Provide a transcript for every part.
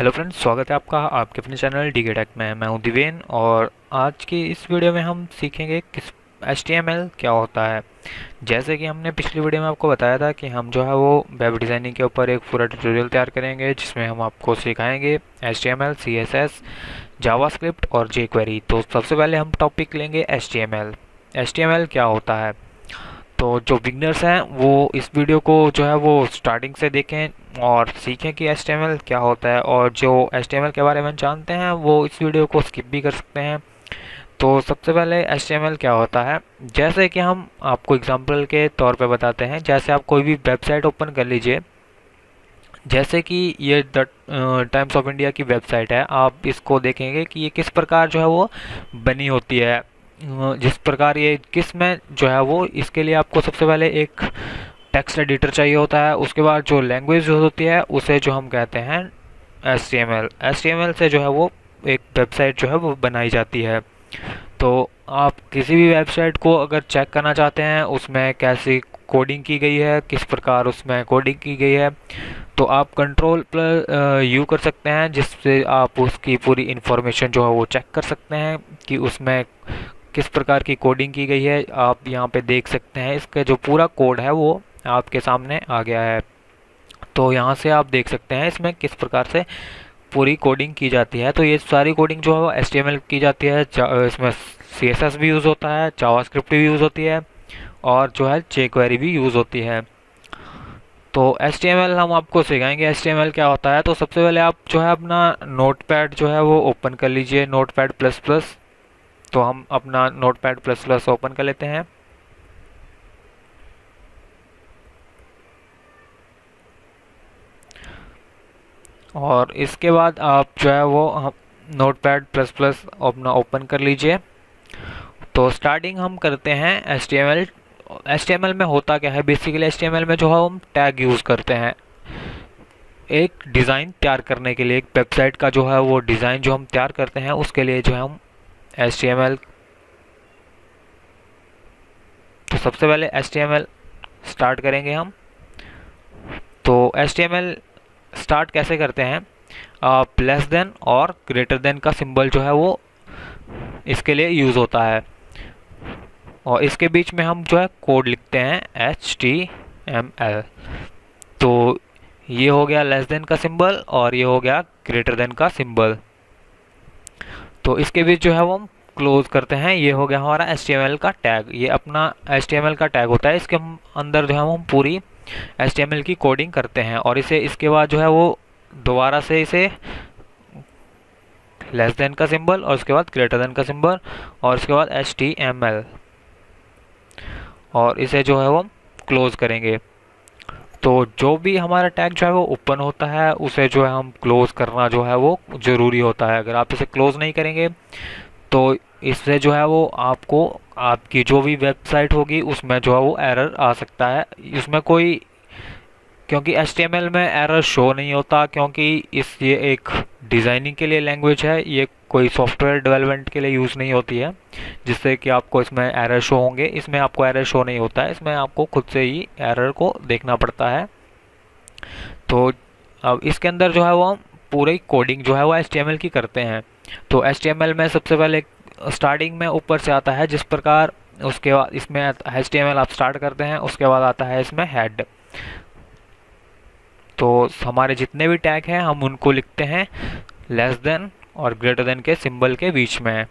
Hello friends, स्वागत है आपका आपके अपने चैनल डी के टेक में। मैं हूं दिवेन और आज की इस वीडियो में हम सीखेंगे किस HTML क्या होता है। जैसे कि हमने पिछली वीडियो में आपको बताया था कि हम जो है वो वेब डिज़ाइनिंग के ऊपर एक पूरा ट्यूटोरियल तैयार करेंगे जिसमें हम आपको सिखाएंगे HTML, CSS, जावास्क्रिप्ट और jQuery। तो सबसे पहले हम टॉपिक लेंगे HTML। HTML क्या होता है, तो जो बिगनर्स हैं वो इस वीडियो को जो है वो स्टार्टिंग से देखें और सीखें कि HTML क्या होता है, और जो HTML के बारे में जानते हैं वो इस वीडियो को स्किप भी कर सकते हैं। तो सबसे पहले HTML क्या होता है, जैसे कि हम आपको एग्जांपल के तौर पे बताते हैं। जैसे आप कोई भी वेबसाइट ओपन कर लीजिए, जैसे कि ये द टाइम्स ऑफ इंडिया की वेबसाइट है। आप इसको देखेंगे कि ये किस प्रकार जो है वो बनी होती है, जिस प्रकार ये किस में जो है वो, इसके लिए आपको सबसे पहले एक टेक्स्ट एडिटर चाहिए होता है। उसके बाद जो लैंग्वेज यूज होती है उसे जो हम कहते हैं HTML से जो है वो एक वेबसाइट जो है वो बनाई जाती है। तो आप किसी भी वेबसाइट को अगर चेक करना चाहते हैं उसमें कैसी कोडिंग की गई है, किस प्रकार उसमें कोडिंग की गई है, तो आप कंट्रोल प्लस यू कर सकते हैं, जिससे आप उसकी पूरी इन्फॉर्मेशन जो है वो चेक कर सकते हैं कि उसमें किस प्रकार की कोडिंग की गई है। आप यहाँ पे देख सकते हैं इसका जो पूरा कोड है वो आपके सामने आ गया है। तो यहाँ से आप देख सकते हैं इसमें किस प्रकार से पूरी कोडिंग की जाती है। तो ये सारी कोडिंग जो है वो HTML की जाती है। इसमें CSS भी यूज़ होता है, जावास्क्रिप्ट भी यूज़ होती है और जो है jQuery भी यूज़ होती है। तो HTML हम आपको सिखाएंगे HTML क्या होता है। तो सबसे पहले आप जो है अपना नोटपैड जो है वो ओपन कर लीजिए, नोटपैड प्लस प्लस। तो हम अपना नोटपैड प्लस प्लस ओपन कर लेते हैं। और इसके बाद आप जो है वो नोटपैड प्लस प्लस अपना ओपन कर लीजिए। तो स्टार्टिंग हम करते हैं HTML में होता क्या है, बेसिकली HTML में जो है हम टैग यूज़ करते हैं एक डिज़ाइन तैयार करने के लिए। एक वेबसाइट का जो है वो डिज़ाइन जो हम तैयार करते हैं उसके लिए जो है हम HTML। तो सबसे पहले HTML स्टार्ट करेंगे हम। तो HTML स्टार्ट कैसे करते हैं, आप लेस देन और ग्रेटर देन का सिंबल जो है वो इसके लिए यूज़ होता है, और इसके बीच में हम जो है कोड लिखते हैं HTML। तो ये हो गया लेस देन का सिंबल और ये हो गया ग्रेटर देन का सिंबल। तो इसके बीच जो है वो हम क्लोज करते हैं। ये हो गया हमारा HTML का टैग, ये अपना HTML का टैग होता है। इसके हम अंदर जो है हम पूरी HTML की कोडिंग करते हैं, और इसे इसके बाद जो है वो दोबारा से इसे लेस देन का सिंबल और उसके बाद ग्रेटर देन का सिंबल और उसके बाद HTML, और इसे जो है वो क्लोज करेंगे। तो जो भी हमारा टैग जो है वो ओपन होता है उसे जो है हम क्लोज करना जो है वो ज़रूरी होता है। अगर आप इसे क्लोज नहीं करेंगे तो इससे जो है वो आपको आपकी जो भी वेबसाइट होगी उसमें जो है वो एरर आ सकता है। इसमें कोई, क्योंकि HTML में एरर शो नहीं होता, क्योंकि ये एक डिज़ाइनिंग के लिए लैंग्वेज है, ये कोई सॉफ्टवेयर डेवलपमेंट के लिए यूज़ नहीं होती है जिससे कि आपको इसमें एरर शो होंगे। इसमें आपको एरर शो नहीं होता है, इसमें आपको खुद से ही एरर को देखना पड़ता है। तो अब इसके अंदर जो है वो हम पूरी कोडिंग जो है वो HTML की करते हैं। तो HTML में सबसे पहले स्टार्टिंग में ऊपर से आता है जिस प्रकार, उसके बाद इसमें HTML आप स्टार्ट करते हैं, उसके बाद आता है इसमें हेड। तो हमारे जितने भी टैग हैं हम उनको लिखते हैं लेस देन और ग्रेटर देन के सिंबल के बीच में।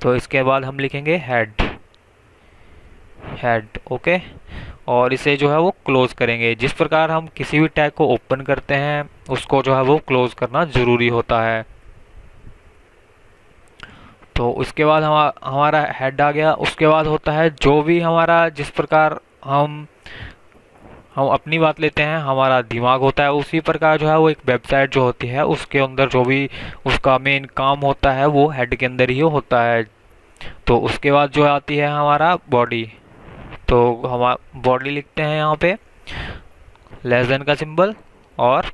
तो इसके बाद हम लिखेंगे हेड ओके, और इसे जो है वो क्लोज करेंगे। जिस प्रकार हम किसी भी टैग को ओपन करते हैं उसको जो है वो क्लोज करना ज़रूरी होता है। तो उसके बाद हमारा हेड आ गया। उसके बाद होता है जो भी हमारा, जिस प्रकार हम अपनी बात लेते हैं, हमारा दिमाग होता है, उसी प्रकार जो है वो एक वेबसाइट जो होती है उसके अंदर जो भी उसका मेन काम होता है वो हेड के अंदर ही होता है। तो उसके बाद जो आती है हमारा बॉडी। तो हम बॉडी लिखते हैं यहाँ पे लेस देन का सिंबल और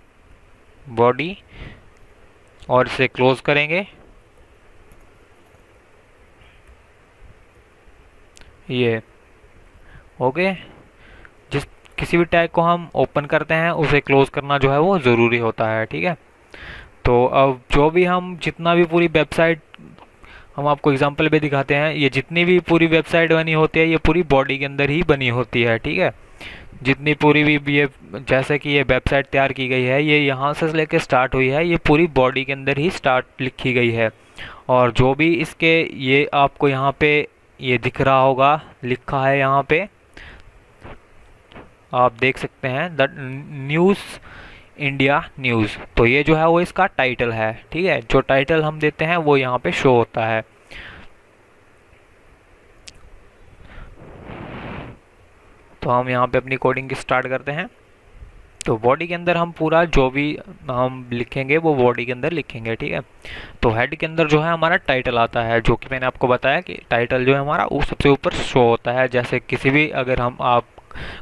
बॉडी, और इसे क्लोज करेंगे। ये ओके, जिस किसी भी टैग को हम ओपन करते हैं उसे क्लोज करना जो है वो ज़रूरी होता है, ठीक है। तो अब जो भी हम जितना भी पूरी वेबसाइट, हम आपको एग्जांपल भी दिखाते हैं, ये जितनी भी पूरी वेबसाइट बनी होती है ये पूरी बॉडी के अंदर ही बनी होती है, ठीक है। जितनी पूरी भी ये, जैसे कि ये वेबसाइट तैयार की गई है, ये यहाँ से लेके स्टार्ट हुई है, ये पूरी बॉडी के अंदर ही स्टार्ट लिखी गई है। और जो भी इसके, ये आपको यहाँ पे ये दिख रहा होगा, लिखा है यहाँ पे, आप देख सकते हैं द न्यूज़ इंडिया न्यूज़। तो ये जो है वो इसका टाइटल है, ठीक है। जो टाइटल हम देते हैं वो यहाँ पे शो होता है। तो हम यहाँ पे अपनी कोडिंग की स्टार्ट करते हैं। तो बॉडी के अंदर हम पूरा जो भी हम लिखेंगे वो बॉडी के अंदर लिखेंगे, ठीक है। तो हेड के अंदर जो है हमारा टाइटल आता है, जो कि मैंने आपको बताया कि टाइटल जो है हमारा वो सबसे ऊपर शो होता है। जैसे किसी भी, अगर हम आप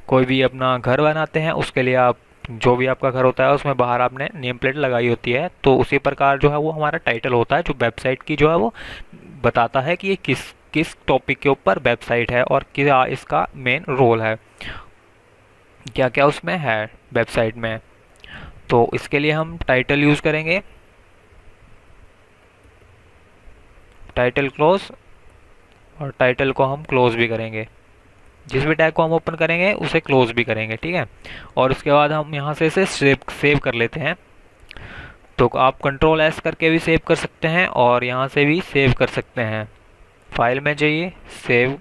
कोई भी अपना घर बनाते हैं, उसके लिए आप जो भी आपका घर होता है उसमें बाहर आपने नेम प्लेट लगाई होती है, तो उसी प्रकार जो है वो हमारा टाइटल होता है, जो वेबसाइट की जो है वो बताता है कि ये किस किस टॉपिक के ऊपर वेबसाइट है और क्या इसका मेन रोल है, क्या क्या उसमें है वेबसाइट में। तो इसके लिए हम टाइटल यूज़ करेंगे, टाइटल क्लोज, और टाइटल को हम क्लोज भी करेंगे। जिस भी टैग को हम ओपन करेंगे उसे क्लोज भी करेंगे, ठीक है। और उसके बाद हम यहाँ से इसे सेव कर लेते हैं। तो आप कंट्रोल एस करके भी सेव कर सकते हैं और यहाँ से भी सेव कर सकते हैं। फाइल में जाइए, सेव,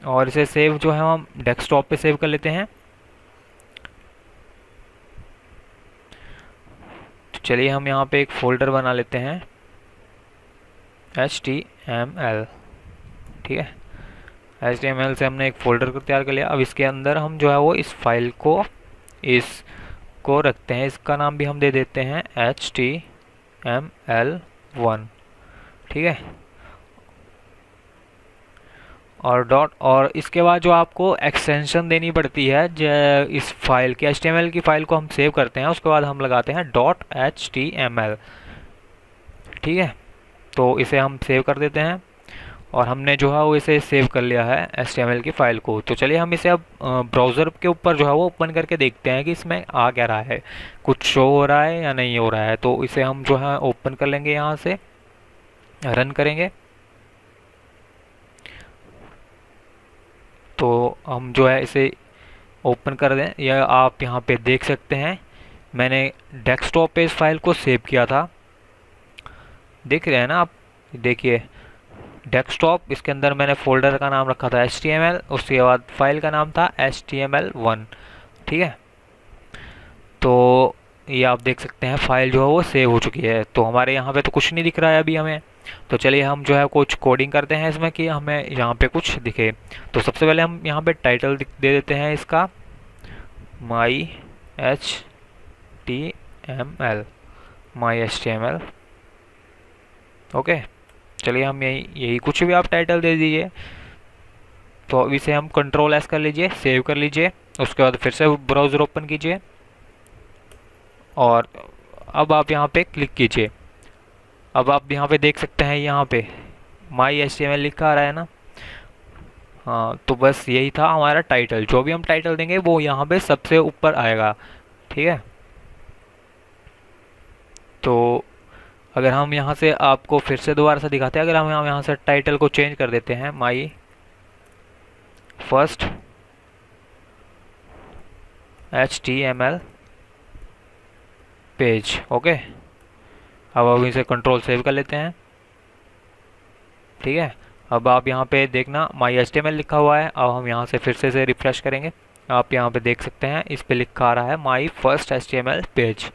और इसे सेव जो है हम डेस्कटॉप पे सेव कर लेते हैं। तो चलिए हम यहाँ पे एक फोल्डर बना लेते हैं, HTML, ठीक है। HTML से हमने एक फोल्डर को तैयार कर लिया। अब इसके अंदर हम जो है वो इस फाइल को इसको रखते हैं, इसका नाम भी हम दे देते हैं HTML1, ठीक है। और डॉट, और इसके बाद जो आपको एक्सटेंशन देनी पड़ती है इस फाइल की, HTML की फाइल को हम सेव करते हैं, उसके बाद हम लगाते हैं .html, ठीक है। तो इसे हम सेव कर देते हैं और हमने जो है वो इसे सेव कर लिया है HTML की फ़ाइल को। तो चलिए हम इसे अब ब्राउज़र के ऊपर जो है वो ओपन करके देखते हैं कि इसमें आ क्या रहा है, कुछ शो हो रहा है या नहीं हो रहा है। तो इसे हम जो है ओपन कर लेंगे, यहाँ से रन करेंगे। तो हम जो है इसे ओपन कर दें, या आप यहाँ पे देख सकते हैं मैंने डेस्कटॉप पे इस फाइल को सेव किया था, देख रहे हैं ना आप, देखिए डेस्कटॉप, इसके अंदर मैंने फोल्डर का नाम रखा था HTML, उसके बाद फाइल का नाम था HTML1, ठीक है। तो ये आप देख सकते हैं फाइल जो है वो सेव हो चुकी है। तो हमारे यहाँ पे तो कुछ नहीं दिख रहा है अभी हमें। तो चलिए हम जो है कुछ कोडिंग करते हैं इसमें कि हमें यहाँ पे कुछ दिखे। तो सबसे पहले हम यहाँ पे टाइटल दे देते हैं इसका my HTML, ओके। चलिए हम यही कुछ भी आप टाइटल दे दीजिए। तो अब इसे हम कंट्रोल एस कर लीजिए, सेव कर लीजिए, उसके बाद फिर से ब्राउज़र ओपन कीजिए और अब आप यहाँ पे क्लिक कीजिए। अब आप यहाँ पे देख सकते हैं, यहाँ पे my HTML लिखा आ रहा है ना। हाँ, तो बस यही था हमारा टाइटल। जो भी हम टाइटल देंगे वो यहाँ पे सबसे ऊपर आएगा, ठीक है। तो अगर हम यहाँ से आपको फिर से दोबारा से दिखाते हैं, अगर हम यहाँ से टाइटल को चेंज कर देते हैं, my first HTML page, okay. अब हम इसे कंट्रोल सेव कर लेते हैं, ठीक है। अब आप यहाँ पे देखना माई HTML लिखा हुआ है। अब हम यहाँ से फिर से रिफ्रेश करेंगे, आप यहाँ पे देख सकते हैं इस पे लिखा आ रहा है my first HTML page,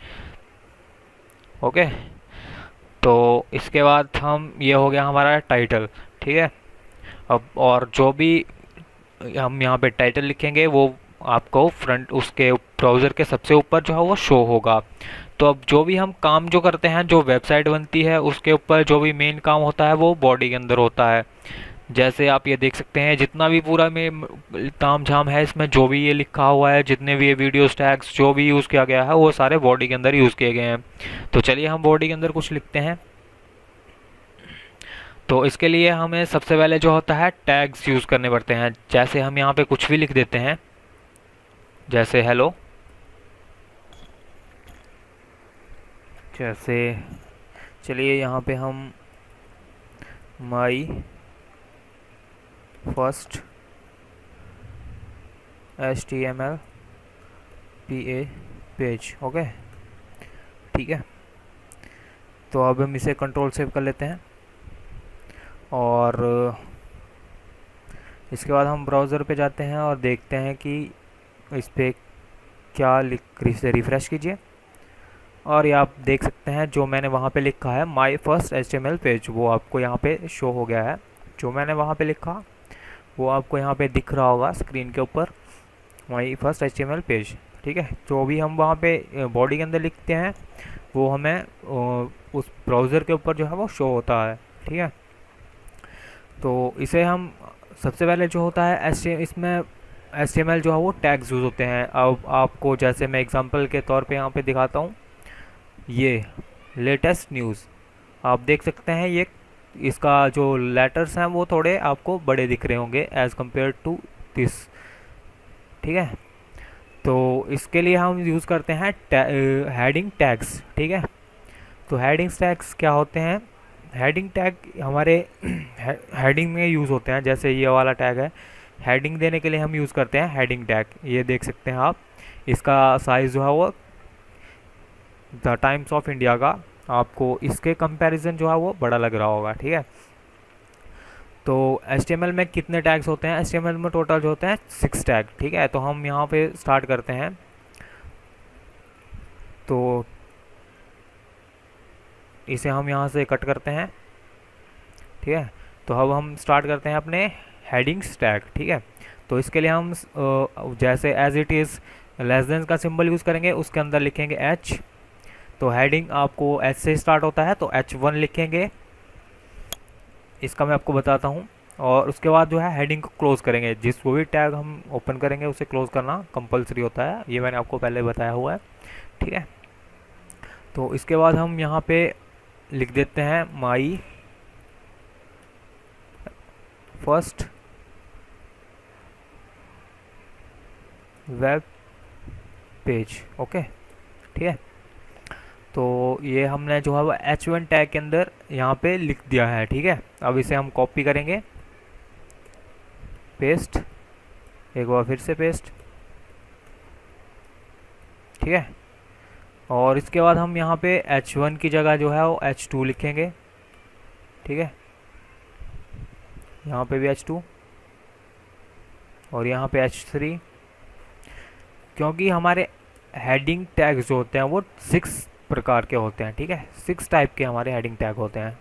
okay. तो इसके बाद हम, ये हो गया हमारा टाइटल, ठीक है। अब और जो भी हम यहाँ पे टाइटल लिखेंगे वो आपको फ्रंट, उसके ब्राउज़र के सबसे ऊपर जो है वो शो होगा। तो अब जो भी हम काम जो करते हैं, जो वेबसाइट बनती है उसके ऊपर जो भी मेन काम होता है वो बॉडी के अंदर होता है। जैसे आप ये देख सकते हैं जितना भी पूरा में ताम झाम है इसमें, जो भी ये लिखा हुआ है, जितने भी ये वीडियोस टैग्स जो भी यूज़ किया गया है वो सारे बॉडी के अंदर यूज़ किए गए हैं। तो चलिए हम बॉडी के अंदर कुछ लिखते हैं। तो इसके लिए हमें सबसे पहले जो होता है टैग्स यूज़ करने पड़ते हैं। जैसे हम यहाँ पे कुछ भी लिख देते हैं, जैसे हेलो, जैसे चलिए यहाँ पे हम my first HTML page, okay ठीक है। तो अब हम इसे कंट्रोल सेव कर लेते हैं और इसके बाद हम ब्राउज़र पे जाते हैं और देखते हैं कि इस पर क्या लिख, रिफ़्रेश कीजिए और ये आप देख सकते हैं जो मैंने वहाँ पे लिखा है माई फर्स्ट HTML पेज, वो आपको यहाँ पे शो हो गया है। जो मैंने वहाँ पे लिखा वो आपको यहाँ पे दिख रहा होगा स्क्रीन के ऊपर, माई फर्स्ट HTML पेज, ठीक है। जो भी हम वहाँ पे बॉडी के अंदर लिखते हैं वो हमें उस ब्राउज़र के ऊपर जो है वो शो होता है, ठीक है। तो इसे हम सबसे पहले जो होता है इसमें HTML जो है वो टैग्स यूज़ होते हैं। अब आपको जैसे मैं एग्जांपल के तौर पे यहाँ पे दिखाता हूँ, ये लेटेस्ट न्यूज़ आप देख सकते हैं, ये इसका जो लेटर्स हैं वो थोड़े आपको बड़े दिख रहे होंगे एज़ कम्पेयर टू दिस, ठीक है। तो इसके लिए हम यूज़ करते हैं हेडिंग टैग्स, ठीक है। तो हेडिंग टैग्स क्या होते हैं? हेडिंग टैग हमारे हेडिंग में यूज़ होते हैं। जैसे ये वाला टैग है, हेडिंग देने के लिए हम यूज़ करते हैं हेडिंग टैग। ये देख सकते हैं आप, इसका साइज़ जो है वो द टाइम्स ऑफ इंडिया का आपको इसके कंपैरिजन जो है वो बड़ा लग रहा होगा, ठीक है। तो HTML में कितने टैग्स होते हैं? HTML में टोटल जो होते हैं 6 टैग, ठीक है। तो हम यहाँ पे स्टार्ट करते हैं। तो इसे हम यहाँ से कट करते हैं, ठीक है। तो अब हम स्टार्ट करते हैं अपने हेडिंग्स टैग, ठीक है। तो इसके लिए हम जैसे as it is less than का सिंबल यूज़ करेंगे, उसके अंदर लिखेंगे H। तो हेडिंग आपको H से स्टार्ट होता है, तो H1 लिखेंगे, इसका मैं आपको बताता हूँ। और उसके बाद जो है हेडिंग को क्लोज़ करेंगे। जिस वो भी टैग हम ओपन करेंगे उसे क्लोज़ करना कंपलसरी होता है, ये मैंने आपको पहले बताया हुआ है, ठीक है। तो इसके बाद हम यहाँ पे लिख देते हैं my first web page, okay ठीक है। तो ये हमने जो है वो H1 टैग के अंदर यहाँ पे लिख दिया है, ठीक है। अब इसे हम कॉपी करेंगे, पेस्ट, एक बार फिर से पेस्ट, ठीक है। और इसके बाद हम यहाँ पे H1 की जगह जो है वो H2 लिखेंगे, ठीक है। यहाँ पे भी H2 और यहाँ पे H3, क्योंकि हमारे हेडिंग टैग्स जो होते हैं वो 6 प्रकार के होते हैं, ठीक है। 6 टाइप के हमारे हेडिंग टैग होते हैं।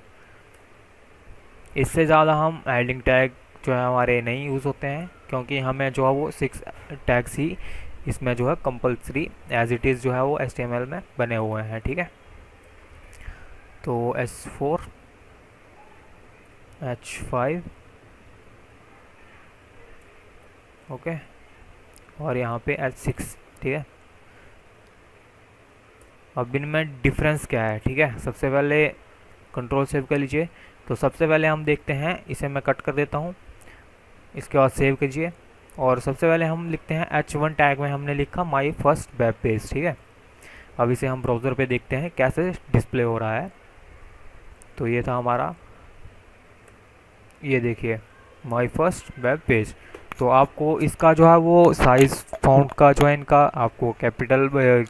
इससे ज़्यादा हम हेडिंग टैग जो है हमारे नहीं यूज़ होते हैं, क्योंकि हमें जो है वो 6 टैग्स ही इसमें जो है कंपलसरी एज इट इज़ जो है वो HTML में बने हुए हैं, ठीक है। तो H4, H5, ओके, और यहाँ पे H6, ठीक है। अब इनमें डिफरेंस क्या है, ठीक है। सबसे पहले कंट्रोल सेव कर लीजिए। तो सबसे पहले हम देखते हैं, इसे मैं कट कर देता हूँ, इसके बाद सेव कीजिए। और सबसे पहले हम लिखते हैं H1 टैग में हमने लिखा माई फर्स्ट वेब पेज, ठीक है। अब इसे हम ब्राउज़र पे देखते हैं कैसे डिस्प्ले हो रहा है। तो ये था हमारा, ये देखिए माई फर्स्ट वेब पेज। तो आपको इसका जो है वो साइज़ फ़ॉन्ट का जो है इनका आपको कैपिटल,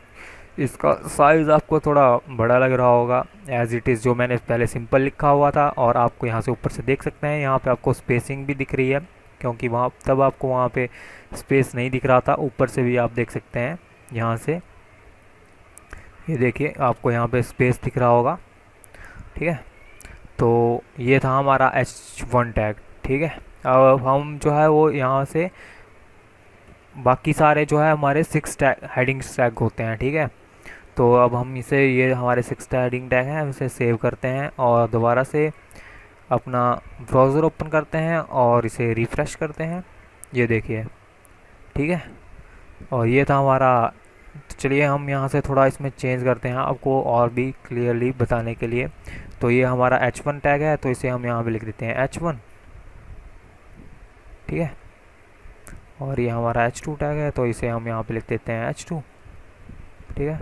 इसका साइज़ आपको थोड़ा बड़ा लग रहा होगा एज इट इज़, जो मैंने पहले सिंपल लिखा हुआ था। और आपको यहाँ से ऊपर से देख सकते हैं, यहाँ पे आपको स्पेसिंग भी दिख रही है, क्योंकि वहाँ तब आपको वहाँ पे स्पेस नहीं दिख रहा था। ऊपर से भी आप देख सकते हैं, यहाँ से ये देखिए आपको यहाँ पे स्पेस दिख रहा होगा, ठीक है। तो ये था हमारा H1 टैग, ठीक है। अब हम जो है वो यहाँ से बाकी सारे जो है हमारे 6 टैग हेडिंग टैग होते हैं, ठीक है। तो अब हम इसे, ये हमारे 6 हेडिंग टैग हैं, हम इसे सेव करते हैं और दोबारा से अपना ब्राउज़र ओपन करते हैं और इसे रिफ़्रेश करते हैं, ये देखिए, ठीक है। और ये था हमारा। तो चलिए हम यहाँ से थोड़ा इसमें चेंज करते हैं आपको और भी क्लियरली बताने के लिए। तो ये हमारा H1 टैग है, तो इसे हम यहाँ पे लिख देते हैं H1, ठीक है। और ये हमारा H2 टैग है, तो इसे हम यहाँ पे लिख देते हैं H2, ठीक है।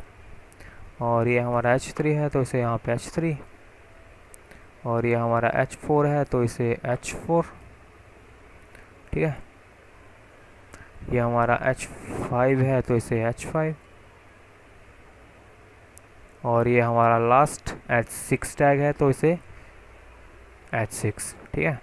और ये हमारा H3 है तो इसे यहाँ पे H3, और ये हमारा H4 है तो इसे H4, ठीक है। ये हमारा H5 है तो इसे H5, और ये हमारा लास्ट H6 टैग है तो इसे H6, ठीक है।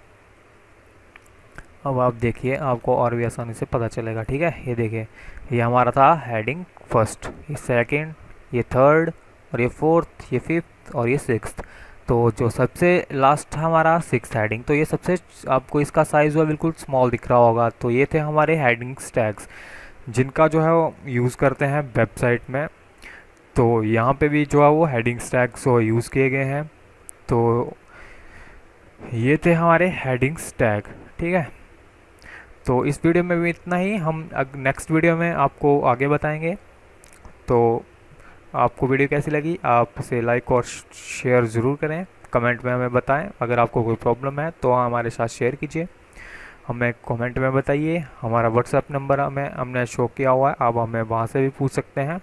अब आप देखिए, आपको और भी आसानी से पता चलेगा, ठीक है। ये देखिए, ये हमारा था हेडिंग फर्स्ट, ये सेकंड, ये थर्ड, और ये फोर्थ, ये फिफ्थ, और ये सिक्स्थ। तो जो सबसे लास्ट हमारा सिक्स हेडिंग, तो ये सबसे, आपको इसका साइज़ हुआ बिल्कुल स्मॉल दिख रहा होगा। तो ये थे हमारे हेडिंग्स टैग्स, जिनका जो है वो यूज़ करते हैं वेबसाइट में। तो यहाँ पे भी जो है वो हेडिंग्स टैग्स यूज़ किए गए हैं। तो ये थे हमारे हेडिंग्स टैग, ठीक है। तो इस वीडियो में भी इतना ही, हम नेक्स्ट वीडियो में आपको आगे बताएंगे। तो आपको वीडियो कैसी लगी, आप इसे लाइक और शेयर ज़रूर करें, कमेंट में हमें बताएं। अगर आपको कोई प्रॉब्लम है तो हमारे साथ शेयर कीजिए, हमें कमेंट में बताइए। हमारा व्हाट्सएप नंबर हमने शो किया हुआ है, आप हमें वहाँ से भी पूछ सकते हैं।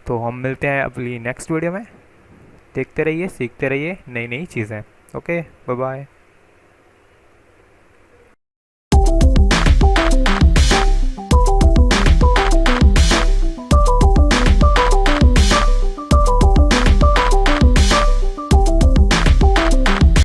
तो हम मिलते हैं अपनी नेक्स्ट वीडियो में। देखते रहिए, सीखते रहिए नई नई चीज़ें। Okay, bye bye.